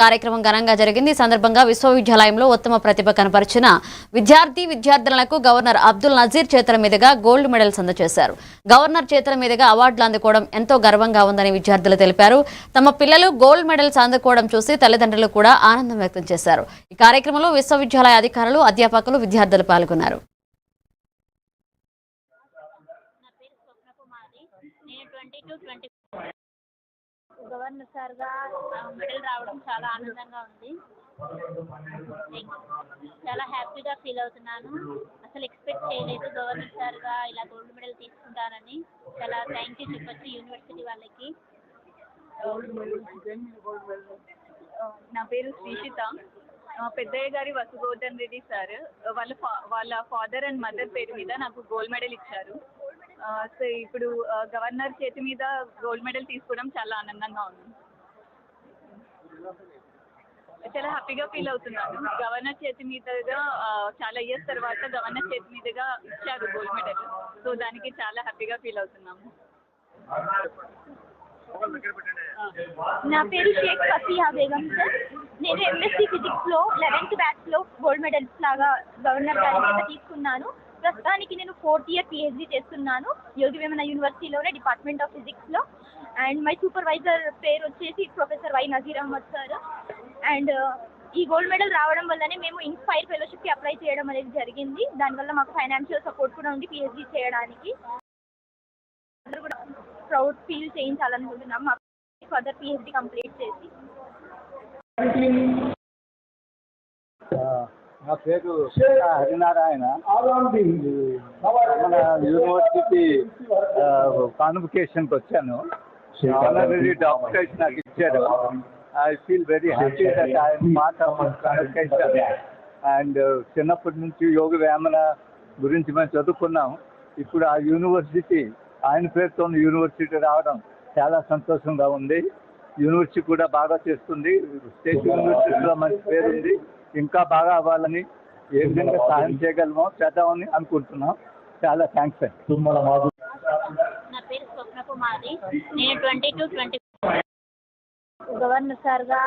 కార్యక్రమం ఘనంగా జరిగింది. ఈ సందర్భంగా విశ్వవిద్యాలయంలో ఉత్తమ ప్రతిభ కనపరిచిన విద్యార్థులకు గవర్నర్ అబ్దుల్ నజీర్ చేతుల మీదుగా గోల్డ్ మెడల్స్ అందజేశారు. గవర్నర్ చేతుల మీదుగా అవార్డులు అందుకోవడం ఎంతో గర్వంగా ఉందని విద్యార్థులు తెలిపారు. తమ పిల్లలు గోల్డ్ మెడల్స్ అందుకోవడం చూసి తల్లిదండ్రులు కూడా ఆనందం వ్యక్తం చేశారు. ఈ కార్యక్రమంలో విశ్వవిద్యాలయ అధికారులు, అధ్యాపకులు, విద్యార్థులు పాల్గొన్నారు. గవర్నర్ సార్గా మెడల్ రావడం చాలా ఆనందంగా ఉంది. చాలా హ్యాపీగా ఫీల్ అవుతున్నాను. అసలు ఎక్స్పెక్ట్ చేయలేదు గవర్నర్ సార్గా ఇలా గోల్డ్ మెడల్ తీసుకుంటానని. చాలా థ్యాంక్ యూ చెప్పొచ్చు యూనివర్సిటీ వాళ్ళకి. నా పేరు శ్రీషిత. పెద్దయ్య గారి వసుగోవర్ధన్ రెడ్డి సార్ వాళ్ళ ఫాదర్ అండ్ మదర్ పేరు మీద నాకు గోల్డ్ మెడల్ ఇచ్చారు. సో ఇప్పుడు గవర్నర్ చేతి మీద గోల్డ్ మెడల్ తీసుకోవడం చాలా ఆనందంగా ఉంది. చాలా హ్యాపీగా ఫీల్ అవుతున్నాను. గవర్నర్ చేతి మీదుగా చాలా ఇయర్స్ తర్వాత గవర్నర్ చేతి మీదుగా ఇచ్చారు గోల్డ్ మెడల్. సో దానికి చాలా హ్యాపీగా ఫీల్ అవుతున్నాము. నా పేరు షేక్ ఫసియా బేగం సార్. నేను ఎంఎస్సీ ఫిజిక్స్లో 11th బ్యాచ్లో గోల్డ్ మెడల్స్ లాగా గవర్నర్ గారి మీద తీసుకున్నాను. ప్రస్తుతానికి నేను 4th ఇయర్ PhD చేస్తున్నాను యోగి వేమన యూనివర్సిటీలోనే డిపార్ట్మెంట్ ఆఫ్ ఫిజిక్స్లో. అండ్ మై సూపర్వైజర్ పేరు వచ్చేసి professor Y Nazir Ahmed sir. And ఈ గోల్డ్ మెడల్ రావడం వల్లనే మేము ఇన్స్పైర్ ఫెలోషిప్కి అప్లై చేయడం అనేది జరిగింది. దానివల్ల మాకు ఫైనాన్షియల్ సపోర్ట్ కూడా ఉంది PhD చేయడానికి. అందరూ కూడా ప్రౌడ్ ఫీల్ చేయించాలనుకుంటున్నాం మా ఫర్దర్ PhD కంప్లీట్ చేసి. నా పేరు హరినారాయణ. మన యూనివర్సిటీ కాన్వకేషన్కి వచ్చాను. ఆనరీ డాక్టరేట్ నాకు ఇచ్చారు. I feel very happy that I'm part of convocation. And చిన్నప్పటి నుంచి యోగి వేమన గురించి మేము చదువుకున్నాం. ఇప్పుడు ఆ యూనివర్సిటీ ఆయన పేరుతో యూనివర్సిటీ రావడం చాలా సంతోషంగా ఉంది. యూనివర్సిటీ కూడా బాగా చేస్తుంది. స్టేట్ యూనివర్సిటీలో మంచి పేరుంది. ఇంకా బాగా అవ్వాలని, ఏ విధంగా సహాయం చేయగలమో చేద్దామని అనుకుంటున్నాం. చాలా థ్యాంక్స్ అండి. నా పేరు స్వప్న కుమారి. నేను 22 గవర్నర్ సార్గా